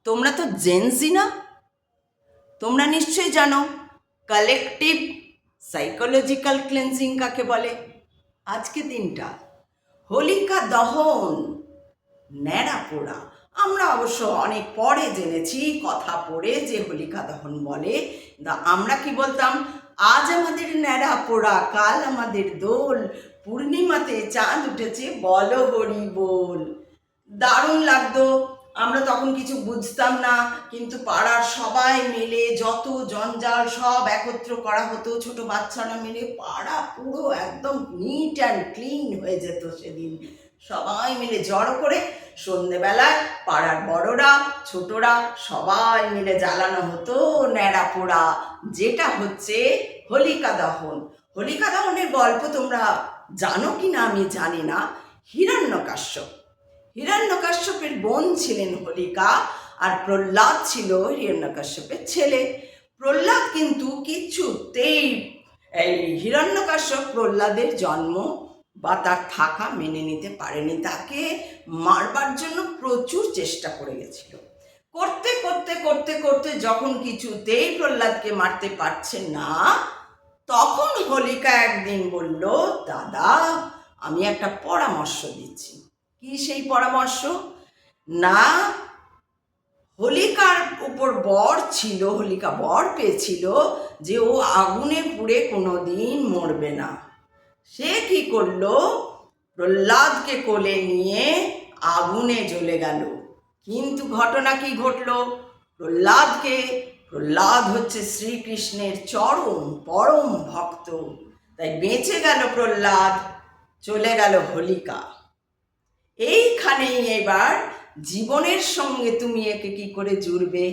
তোমরা তো জেনজি না? তোমরা নিশ্চয়ই জানো কালেকটিভ সাইকোলজিক্যাল ক্লেন্সিং কাকে বলে। আজকে দিনটা হোলিকা দহন, ন্যাড়া পোড়া। আমরা অবশ্য অনেক পরে জেনেছি কথা পড়ে যে হোলিকা দহন বলে। আমরা কি বলতাম, আজ আমাদের ন্যাড়া পোড়া, কাল আমাদের দোল, পূর্ণিমাতে চাঁদ উঠেছে বলো হরি বল। দারুণ লাগতো। আমরা তখন কিছু বুঝতাম না, কিন্তু পাড়ার সবাই মিলে যত জঞ্জাল সব একত্র করা হতো, ছোট বাচ্চারা মিলে পাড়া পুরো একদম নিট অ্যান্ড ক্লিন হয়ে যেত সেদিন। সবাই মিলে জড়ো করে সন্ধেবেলায় পাড়ার বড়রা ছোটরা সবাই মিলে জ্বালানো হতো ন্যাড়া পোড়া, যেটা হচ্ছে হোলিকা দহন। হোলিকা দহনের গল্প তোমরা জানো কি না আমি জানি না। হিরণ্যকাশ্যপের বোন ছিলেন হোলিকা, আর প্রহ্লাদ ছিল হিরণ্যকাশ্যপের ছেলে। প্রহ্লাদ কিন্তু কিছুতেই এই হিরণ্যকাশ্যপ প্রহ্লাদের জন্ম বা তার থাকা মেনে নিতে পারেনি। তাকে মারবার জন্য প্রচুর চেষ্টা করে গেছিল। করতে করতে করতে করতে যখন কিছুতেই প্রহ্লাদকে মারতে পারছে না, তখন হোলিকা একদিন বলল, দাদা আমি একটা পরামর্শ দিচ্ছি। কি সেই পরামর্শ? না, হোলিকার উপর বর ছিল, হোলিকা বর পেয়েছিল যে ও আগুনে পুড়ে কোনোদিন মরবে না। সে কি করলো, প্রহ্লাদকে কোলে নিয়ে আগুনে জ্বলে গেল। কিন্তু ঘটনা কি ঘটলো? প্রহ্লাদ হচ্ছে শ্রীকৃষ্ণের পরম ভক্ত, তাই বেঁচে গেল প্রহ্লাদ, চলে গেল হোলিকা। এইখানেই এবার জীবনের সঙ্গে তুমি একে কি করে জুড়বে?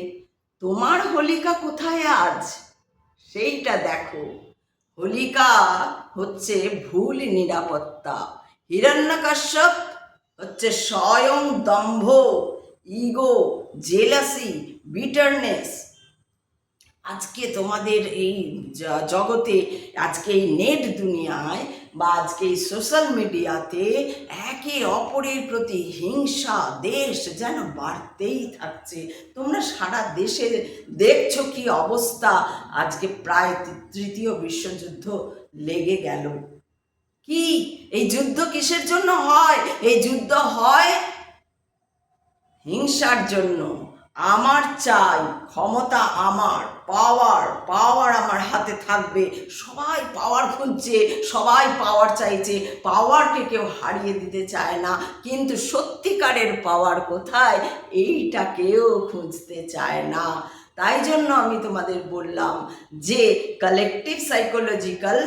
তোমার হোলিকা কোথায় আজ সেইটা দেখো। হোলিকা হচ্ছে ভুল নিরাপত্তা, হিরণ্যকাশ্যপ হচ্ছে স্বয়ং দম্ভ, ইগো, জেলাসি, বিটারনেস। আজকে তোমাদের এই জগতে, আজকে এই নেট দুনিয়ায় বা আজকে এই সোশ্যাল মিডিয়াতে একে অপরের প্রতি হিংসা দেশ যেন বাড়তেই থাকছে। তোমরা সারা দেশে দেখছো কি অবস্থা। আজকে প্রায় তৃতীয় বিশ্বযুদ্ধ লেগে গেল। কি এই যুদ্ধ কিসের জন্য হয়? এই যুদ্ধ হয় হিংসার জন্য। আমার চাই ক্ষমতা, আমার পাওয়ার আমার হাতে থাকবে। সবাই পাওয়ার খুঁজছে, সবাই পাওয়ার চাইছে। পাওয়ারকে কেউ হারিয়ে দিতে চায় না, কিন্তু সত্যিকারের পাওয়ার কোথায় এইটা কেউ খুঁজতে চায় না। তাই জন্য আমি তোমাদের বললাম যে কালেকটিভ সাইকোলজিক্যাল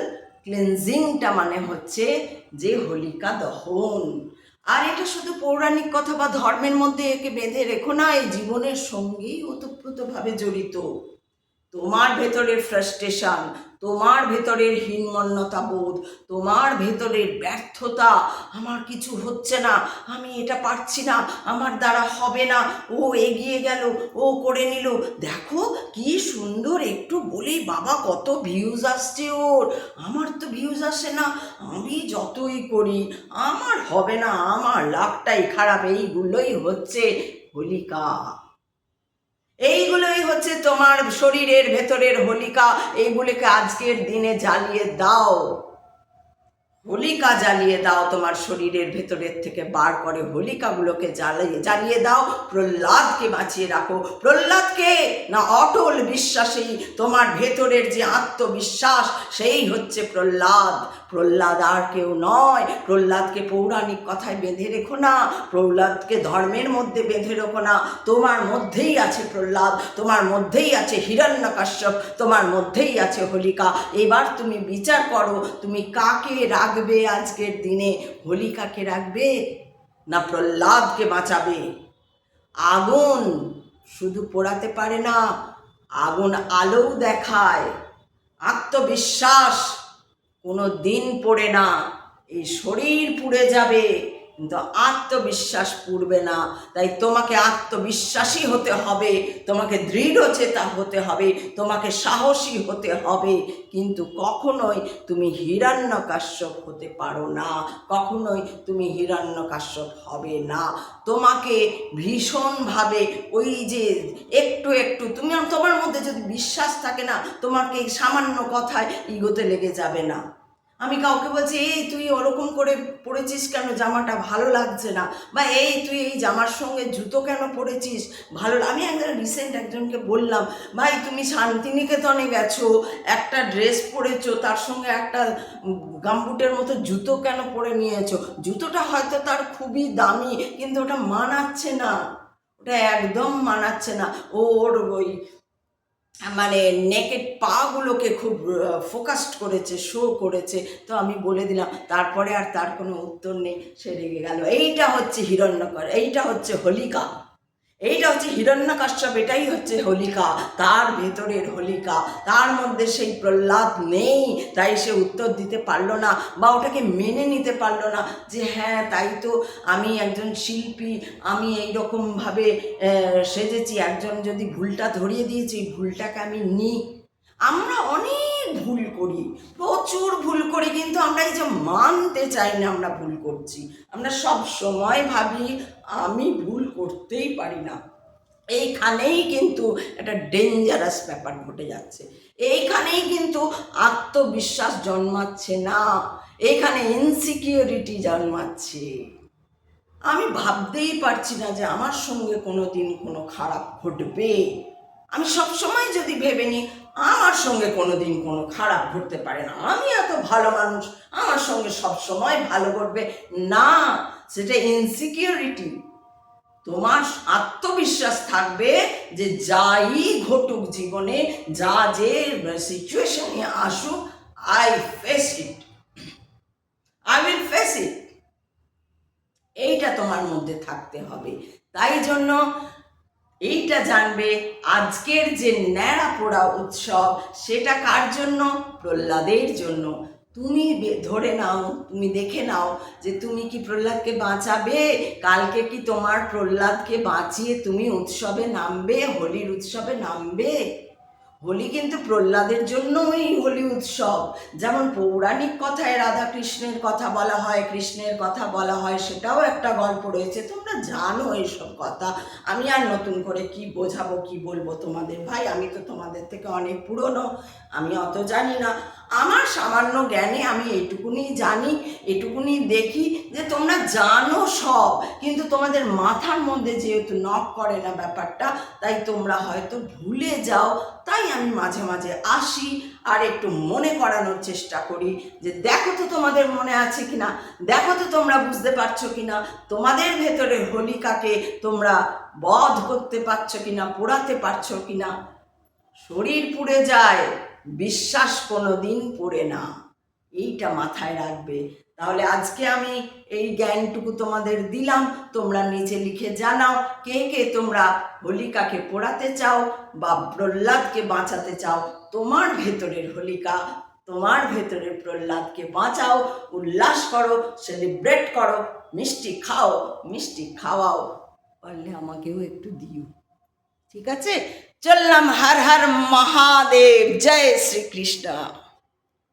ক্লিনজিংটা মানে হচ্ছে যে হোলিকা দহন। আর এটা শুধু পৌরাণিক কথা বা ধর্মের মধ্যে একে বেঁধে রেখো না, এই জীবনের সঙ্গেই ওতপ্রোতভাবে জড়িত। তোমার ভেতরের ফ্রাস্ট্রেশন, তোমার ভেতরের হীনমন্যতা বোধ, তোমার ভেতরের ব্যর্থতা, আমার কিছু হচ্ছে না, আমি এটা পারছি না, আমার দ্বারা হবে না, ও এগিয়ে গেল, ও করে নিল, দেখো কি সুন্দর, একটু বলেই বাবা কত ভিউজ আসছে ওর, আমার তো ভিউজ আসে না, আমি যতই করি আমার হবে না, আমার লাকটাই খারাপ। এইগুলোই হচ্ছে হোলিকা, এইগুলোই হচ্ছে তোমার শরীরের ভেতরের হোলিকা। এইগুলোকে আজকের দিনে জ্বালিয়ে দাও, হোলিকা জ্বালিয়ে দাও, তোমার শরীরের ভেতরের থেকে বার করে হোলিকাগুলোকে জ্বালিয়ে দাও। প্রহ্লাদকে বাঁচিয়ে রাখো। প্রহ্লাদকে না, অটল বিশ্বাসী তোমার ভেতরের যে আত্মবিশ্বাস, সেই হচ্ছে প্রহ্লাদ আর কেউ নয়। প্রহ্লাদকে পৌরাণিক কথায় বেঁধে রেখো না, প্রহ্লাদকে ধর্মের মধ্যে বেঁধে রেখো না। তোমার মধ্যেই আছে প্রহ্লাদ, তোমার মধ্যেই আছে হিরণ্যকাশ্যপ, তোমার মধ্যেই আছে হোলিকা। এবার তুমি বিচার করো, তুমি কাকে রাখবে আজকের দিনে? হোলিকাকে রাখবে না প্রহ্লাদকে বাঁচাবে? আগুন শুধু পোড়াতে পারে না, আগুন আলোও দেখায়। আত্মবিশ্বাস কোনো দিন পড়ে না। এই শরীর পুড়ে যাবে, কিন্তু আত্মবিশ্বাস পুড়বে না। তাই তোমাকে আত্মবিশ্বাসী হতে হবে, তোমাকে দৃঢ়চেতা হতে হবে, তোমাকে সাহসী হতে হবে। কিন্তু কখনোই তুমি হিরণ্যকাশ্যপ হতে পারো না, কখনোই তুমি হিরণ্যকাশ্যপ হবে না। তোমাকে ভীষণভাবে ওই যে একটু একটু তোমার মধ্যে যদি বিশ্বাস থাকে না, তোমাকে সামান্য কথায় ইগোতে লেগে যাবে না। আমি কাউকে বলছি, এই তুই ওরকম করে পরেছিস কেন, জামাটা ভালো লাগছে না, বা এই তুই এই জামার সঙ্গে জুতো কেন পরেছিস ভালো। আমি একজনকে বললাম, ভাই তুমি শান্তিনিকেতনে গেছো, একটা ড্রেস পরেছো, তার সঙ্গে একটা গামবুটের মতো জুতো কেন পরে নিয়েছো? জুতোটা হয়তো তার খুবই দামি, কিন্তু ওটা মানাচ্ছে না, ওটা একদম মানাচ্ছে না। ওর ওই মানে নেকেড পাগুলোকে খুব ফোকাসড করেছে, শো করেছে। তো আমি বলে দিলাম, তারপরে আর তার কোনো উত্তর নেই, সে রেগে গেল। এইটা হচ্ছে হিরণ্যকর, এইটা হচ্ছে হোলিকা, এইটা হচ্ছে হিরণ্যকাশ্যপ, এটাই হচ্ছে হোলিকা, তার ভেতরের হোলিকা। তার মধ্যে সেই প্রহ্লাদ নেই, তাই সে উত্তর দিতে পারলো না, বা ওটাকে মেনে নিতে পারলো না যে হ্যাঁ তাই তো, আমি একজন শিল্পী, আমি এইরকমভাবে সেজেছি, একজন যদি ভুলটা ধরিয়ে দিয়েছি, ভুলটাকে আমি নিই। আমরা অনেক ভুল করি, প্রচুর ভুল করি, কিন্তু আমরা এই যে মানতে চাই না আমরা ভুল করছি। আমরা সব সময় ভাবি আমি ভুল করতেই পারি না। এইখানেই কিন্তু একটা ডেঞ্জারাস ব্যাপার ঘটে যাচ্ছে, এইখানেই কিন্তু আত্মবিশ্বাস জন্মাচ্ছে না, এইখানে ইনসিকিউরিটি জন্মাচ্ছে। আমি ভাবতেই পারছি না যে আমার সঙ্গে কোনো দিন কোনো খারাপ ঘটবে। আমি সবসময় যদি ভেবে নিই আমার সঙ্গে কোনো দিন কোনো খারাপ ঘটতে পারে না, আমি এত ভালো মানুষ, আমার সঙ্গে সবসময় ভালো ঘটবে না, সেটা ইনসিকিউরিটি। তোমার আত্মবিশ্বাস থাকবে যে যাই ঘটুক জীবনে, যা যে সিচুয়েশনে আসুক, I face it, I will face it. এইটা তোমার মধ্যে থাকতে হবে। তাই জন্য এইটা জানবে, আজকের যে ন্যাড়া পোড়া উৎসব, সেটা কার জন্য? প্রহ্লাদের জন্য। তুমি ধরে নাও, তুমি দেখে নাও যে তুমি কি প্রহ্লাদকে বাঁচাবে? কালকে কি তোমার প্রহ্লাদকে বাঁচিয়ে তুমি উৎসবে নামবে, হোলির উৎসবে নামবে? হোলি কিন্তু প্রহ্লাদের জন্যই হোলি উৎসব। যেমন পৌরাণিক কথায় রাধা কৃষ্ণের কথা বলা হয়, কৃষ্ণের কথা বলা হয়, সেটাও একটা গল্প রয়েছে, তোমরা জানো এইসব কথা। আমি আর নতুন করে কি বোঝাবো, কি বলবো তোমাদের? ভাই আমি তো তোমাদের থেকে অনেক পুরনো, আমি অত জানি না। আমার সামান্য জ্ঞানে আমি এইটুকুনি জানি, এটুকুনি দেখি যে তোমরা জানো সব, কিন্তু তোমাদের মাথার মধ্যে যেহেতু নক করে না ব্যাপারটা, তাই তোমরা হয়তো ভুলে যাও। তাই আমি মাঝে মাঝে আসি আর একটু মনে করানোর চেষ্টা করি যে দেখো তো তোমাদের মনে আছে কিনা, দেখো তো তোমরা বুঝতে পারছো কিনা, তোমাদের ভেতরে হোলিকাকে তোমরা বধ করতে পারছো কিনা, পোড়াতে পারছো কিনা। শরীর পুড়ে যায়, বিশ্বাস কোনো দিন পুড়ে না, এইটা মাথায় রাখবে। তাহলে আজকে আমি এই জ্ঞানটুকু তোমাদের দিলাম, তোমরা নিচে লিখে জানাও কে কে তোমরা হোলিকাকে পোড়াতে চাও বা প্রহ্লাদকে বাঁচাতে চাও। তোমার ভেতরের হোলিকা, তোমার ভেতরের প্রহ্লাদকে বাঁচাও, উল্লাস করো, সেলিব্রেট করো, মিষ্টি খাও, মিষ্টি খাওয়াও, পারলে আমাকেও একটু দিও। ঠিক আছে, চললাম। হর হর মহাদেব, জয় শ্রীকৃষ্ণ।